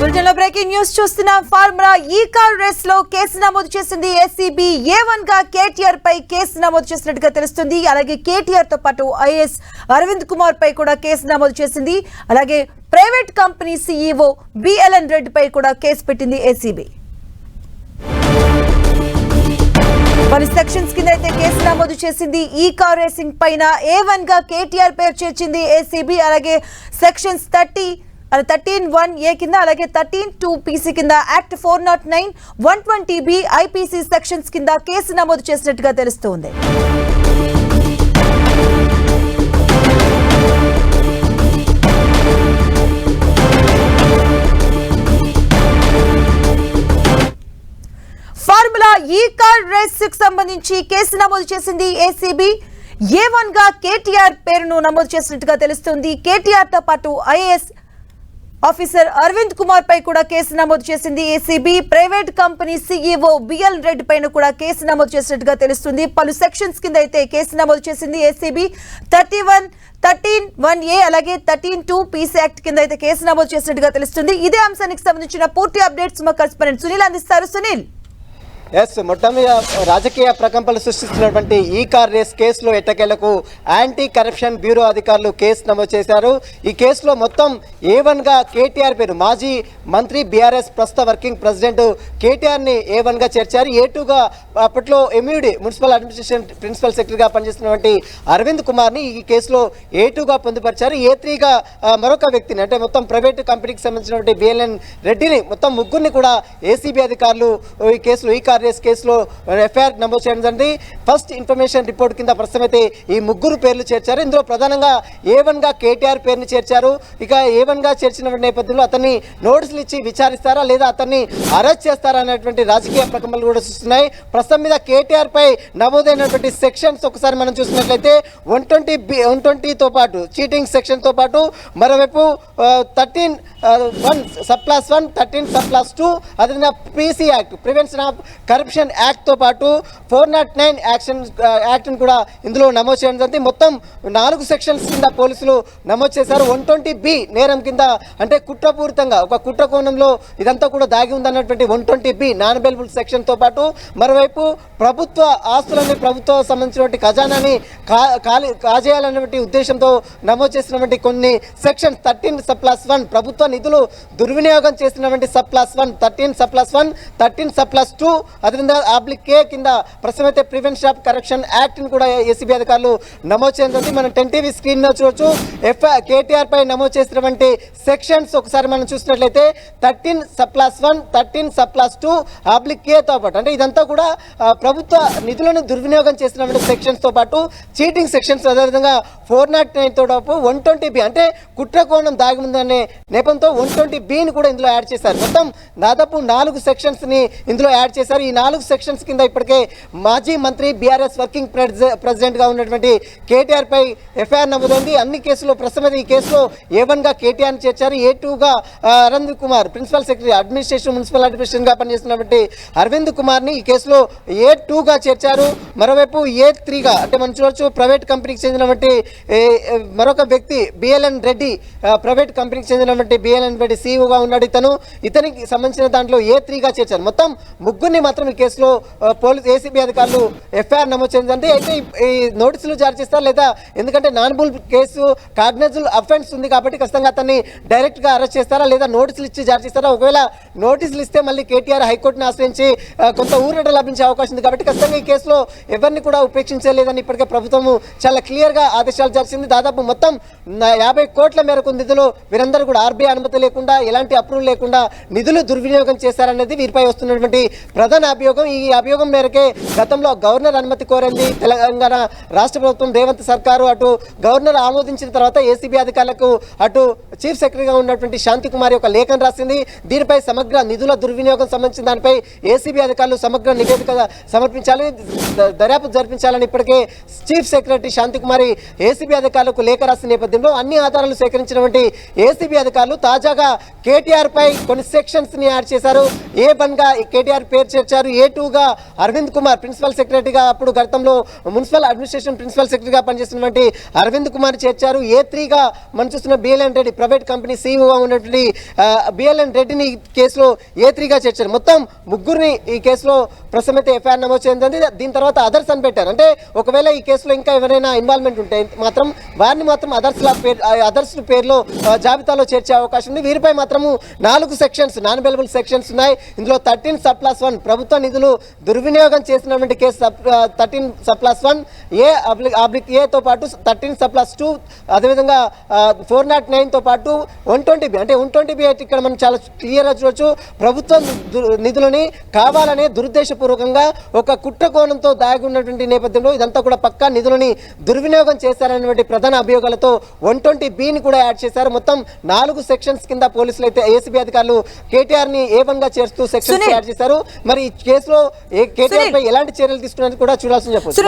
Bulletin లో breaking news చూస్తున్నాం. Formula ఈ కార్ రేస్ లో కేసు నమోదు చేసింది ఏసీబీ. A1 గా కేటీఆర్ పై కేసు నమోదు చేసినట్టుగా తెలుస్తుంది. అలాగే కేటీఆర్ తో పాటు ఐఏఎస్ అరవింద్ కుమార్ పై కూడా కేసు నమోదు చేసింది. అలాగే private company CEO BLN Reddy పై కూడా కేసు పెట్టింది ఏసీబీ. పలు సెక్షన్స్ కింద అయితే కేసు నమోదు చేసింది. ఈ కార్ రేసింగ్ పైన A1 గా కేటీఆర్ పేరు చేర్చింది ఏసీబీ. అలాగే సెక్షన్స్ 13(1)A కింద అలాగే 13(2)PC కింద యాక్ట్ 409 120B IPC సెక్షన్స్ కింద కేసు నమోదు చేసినట్టుగా తెలుస్తోంది. ఫార్ములా ఈ కార్ రేస్ కు సంబంధించి కేసు నమోదు చేసింది ఏసీబీ. A1 గా కేటీఆర్ పేరును నమోదు చేసినట్టుగా తెలుస్తుంది. కేటీఆర్ తో పాటు ఐఏఎస్ ఆఫీసర్ అరవింద్ కుమార్ పై కూడా కేసు నమోదు చేసింది ACB. Private company CEO BL Reddy పైన కూడా కేసు నమోదు చేసినట్టుగా తెలుస్తుంది. పలు సెక్షన్స్ కింద అయితే కేసు నమోదు చేసింది ఏసీబీ. 13(1)A అలాగే 13(2)PC యాక్ట్ కింద అయితే కేసు నమోదు చేసినట్టుగా తెలుస్తుంది. ఇదే అంశానికి సంబంధించిన పూర్తి అప్డేట్స్ మా కరెస్పాండెంట్ సునీల్ అందిస్తారు. సునీల్, మొత్తం మీద రాజకీయ ప్రకంపనలు సృష్టిస్తున్నటువంటి ఈ కార్ రేస్ కేసులో ఎట్టకేలకు యాంటీ కరప్షన్ బ్యూరో అధికారులు కేసు నమోదు చేశారు. ఈ కేసులో మొత్తం A1 గా కేటీఆర్ పేరు మాజీ మంత్రి BRS ప్రస్తుత వర్కింగ్ ప్రెసిడెంట్ కేటీఆర్ని A1 గా చేర్చారు. A2 గా అప్పట్లో MUD మున్సిపల్ అడ్మినిస్ట్రేషన్ ప్రిన్సిపల్ సెక్రటరీగా పనిచేస్తున్నటువంటి అరవింద్ కుమార్ని ఈ కేసులో A2 గా పొందుపరిచారు. A3 గా మరొక వ్యక్తిని అంటే మొత్తం ప్రైవేట్ కంపెనీకి సంబంధించినటువంటి BLN రెడ్డిని మొత్తం ముగ్గురిని కూడా ఏసీబీ అధికారులు ఈ కేసులో ఈ కార్ రేస్ కేసులో FIR నమోదు చేయడం జరిగింది. ఫస్ట్ ఇన్ఫర్మేషన్ రిపోర్ట్ కింద ప్రస్తుతం అయితే ఈ ముగ్గురు పేర్లు చేర్చారు. ఇందులో ప్రధానంగా A1 గా కేటీఆర్ పేరుని చేర్చారు. ఇక A1 గా చేర్చిన నేపథ్యంలో అతన్ని నోటీసులు ఇచ్చి విచారిస్తారా లేదా అతన్ని అరెస్ట్ చేస్తారా అనేటువంటి రాజకీయ ప్రకంపనలు కూడా చూస్తున్నాయి. ప్రస్తుతం మీద కేటీఆర్ పై నమోదైనటువంటి సెక్షన్స్ ఒకసారి మనం చూసినట్లయితే 120తో పాటు చీటింగ్ సెక్షన్ తో పాటు మరోవైపు 13(1) సబ్-1 13(2) అదేవిధంగా PC act prevention of corruption act తో పాటు 409 యాక్ట్ కూడా ఇందులో నమోదు చేయడం జరిగింది. మొత్తం 4 సెక్షన్స్ కింద పోలీసులు నమోదు చేశారు. 120B నేరం కింద అంటే కుట్రపూరితంగా ఒక కుట్ర కోణంలో ఇదంతా కూడా దాగి ఉందన్నటువంటి 120B నాన్ బెయిలబుల్ సెక్షన్ తో పాటు మరోవైపు ప్రభుత్వ ఆస్తులని ప్రభుత్వం సంబంధించినటువంటి ఖజానాని కాజేయాలన్నటువంటి ఉద్దేశంతో నమోదు చేసినటువంటి కొన్ని సెక్షన్స్ 13(1) ప్రభుత్వ నిధులు దుర్వినియోగం చేసినటువంటి సబ్-1 13(1) 13(2) అదేవిధంగా /K కింద ప్రస్తుతం అయితే ప్రివెన్షన్ ఆఫ్ కరప్షన్ యాక్ట్ ని కూడా ఏసీబీ అధికారులు నమోదు చేయడం మనం 10TV స్క్రీన్ మీద చూడొచ్చు. కేటీఆర్ పై నమోదు చేసినటువంటి సెక్షన్స్ ఒకసారి మనం చూసినట్లయితే 13(1) 13(2) /K తో పాటు అంటే ఇదంతా కూడా ప్రభుత్వ నిధులను దుర్వినియోగం చేసినటువంటి సెక్షన్స్ తో పాటు చీటింగ్ సెక్షన్స్ అదేవిధంగా 409 తో పాటు 120B అంటే కుట్ర కోణం దాగి ఉందనే నేపథ్యంతో 120Bని కూడా ఇందులో యాడ్ చేశారు. మొత్తం దాదాపు 4 సెక్షన్స్ ని ఇందులో యాడ్ చేశారు. ఈ 4 సెక్షన్స్ కింద ఇప్పటికే మాజీ మంత్రి BRS వర్కింగ్ ప్రెసిడెంట్ గా ఉన్నటువంటి కేటీఆర్ పై FIR నమోదైంది. అన్ని కేసులో ప్రస్తుతం ఈ కేసులో A1 గా కేటీఆర్ చేర్చారు. A2 గా Arvind Kumar principal secretary municipal administration గా పనిచేస్తున్నటువంటి అరవింద్ కుమార్ ని ఈ కేసులో A2 గా చేర్చారు. మరోవైపు A3 గా అంటే మనం చూడొచ్చు ప్రైవేట్ కంపెనీకి చెందినటువంటి మరొక వ్యక్తి BLN రెడ్డి ప్రైవేట్ కంపెనీకి చెందినటువంటి BLN రెడ్డి CEO గా ఉన్నాడు. ఇతనికి సంబంధించిన దాంట్లో A3 గా చేర్చారు. మొత్తం ముగ్గురిని మాత్రం ఈ కేసులో పోలీస్ ఏసీబీ అధికారులు FIR నమోదు చేసిందంటే అయితే ఈ నోటీసులు జారీ చేస్తారు లేదా ఎందుకంటే non bailable case cognizable offence ఉంది కాబట్టి ఖచ్చితంగా అతన్ని డైరెక్ట్ గా అరెస్ట్ చేస్తారా లేదా నోటీసులు ఇచ్చి జారీ చేస్తారా? ఒకవేళ నోటీసులు ఇస్తే మళ్ళీ కేటీఆర్ హైకోర్టును ఆశ్రయించి కొంత ఊరట లభించే అవకాశం ఉంది కాబట్టి ఖచ్చితంగా ఈ కేసులో ఎవరిని కూడా ఉపేక్షించలేదని ఇప్పటికే ప్రభుత్వం చాలా క్లియర్ గా ఆదేశాలు జరిగింది. దాదాపు మొత్తం 50 కోట్ల మేరకు నిధులు వీరందరూ కూడా RBI అనుమతి లేకుండా ఎలాంటి అప్రూవల్ లేకుండా నిధులు దుర్వినియోగం చేశారనేది వీరిపై వస్తున్నటువంటి ప్రధాన అభియోగం. ఈ అభియోగం మేరకే గతంలో గవర్నర్ అనుమతి కోరింది తెలంగాణ రాష్ట్ర ప్రభుత్వం రేవంత్ సర్కారు. అటు గవర్నర్ ఆమోదించిన తర్వాత ఏసీబీ అధికారులకు అటు చీఫ్ సెక్రటరీగా ఉన్నటువంటి శాంతి కుమార్ ఒక లేఖను రాసింది. దీనిపై సమగ్ర నిధుల దుర్వినియోగం సంబంధించిన దానిపై ఏసీబీ అధికారులు సమగ్ర నివేదిక సమర్పించాలి, దర్యాప్తు జరిపించాలని ఇప్పటికే చీఫ్ సెక్రటరీ శాంతి కుమారి ఏసీబీ అధికారులకు లేఖ రాసిన నేపథ్యంలో అన్ని ఆధారాలు సేకరించినటువంటి ఏసీబీ అధికారులు తాజాగా కేటీఆర్ పై కొన్ని సెక్షన్స్ ని యాడ్ చేశారు. A1 గా కేటీఆర్ పేరు చేర్చారు. చేర్చారు. A2గా అరవింద్ కుమార్ ప్రిన్సిపల్ సెక్రటరీగా, అప్పుడు గతంలో మున్సిపల్ అడ్మినిస్ట్రేషన్ ప్రిన్సిపల్ సెక్రటరీగా పనిచేస్తున్నటువంటి అరవింద్ కుమార్ చేర్చారు. A3గా మనం చూస్తున్న బిఎల్ఎన్ రెడ్డి ప్రైవేట్ కంపెనీ సీఈఓగా ఉన్నటువంటి బిఎల్ఎన్ రెడ్డిని కేసులో A3గా చేర్చారు. మొత్తం ముగ్గురిని ఈ కేసులో ప్రస్తుతం అయితే ఎఫ్ఐఆర్ నమోదు చేసింది. దీని తర్వాత అదర్స్ అని పెట్టారు. అంటే ఒకవేళ ఈ కేసులో ఇంకా ఎవరైనా ఇన్వాల్వ్మెంట్ ఉంటే మాత్రం వారిని మాత్రం అదర్స్ పేరులో జాబితాలో చేర్చే అవకాశం ఉంది. వీరిపై మాత్రము 4 సెక్షన్స్ నాన్ అవైలబుల్ సెక్షన్స్ ఉన్నాయి. ఇందులో 13/1 ప్రభుత్వ నిధులు దుర్వినియోగం చేసినటువంటి కేసు 13/1 A/A తో పాటు 13/2 అదేవిధంగా 409తో పాటు 120B అంటే 120B అయితే ఇక్కడ మనం చాలా క్లియర్గా చూడొచ్చు. ప్రభుత్వం నిధులని కావాలనే దురుద్దేశపూర్వకంగా ఒక కుట్ర కోణంతో దాగి ఉన్నటువంటి నేపథ్యంలో ఇదంతా కూడా పక్కా నిధులని దుర్వినియోగం చేశారనేటువంటి ప్రధాన అభియోగాలతో 120Bని కూడా యాడ్ చేశారు. మొత్తం 4 సెక్షన్స్ కింద పోలీసులు అయితే ఏసీబీ అధికారులు కేటీఆర్ని A1గా చేస్తూ సెక్షన్స్ యాడ్ చేశారు. మరి ఈ కేసులో కేటీఆర్ పై ఎలాంటి చర్యలు తీసుకున్నది కూడా చూడాల్సింది చెప్పొచ్చు.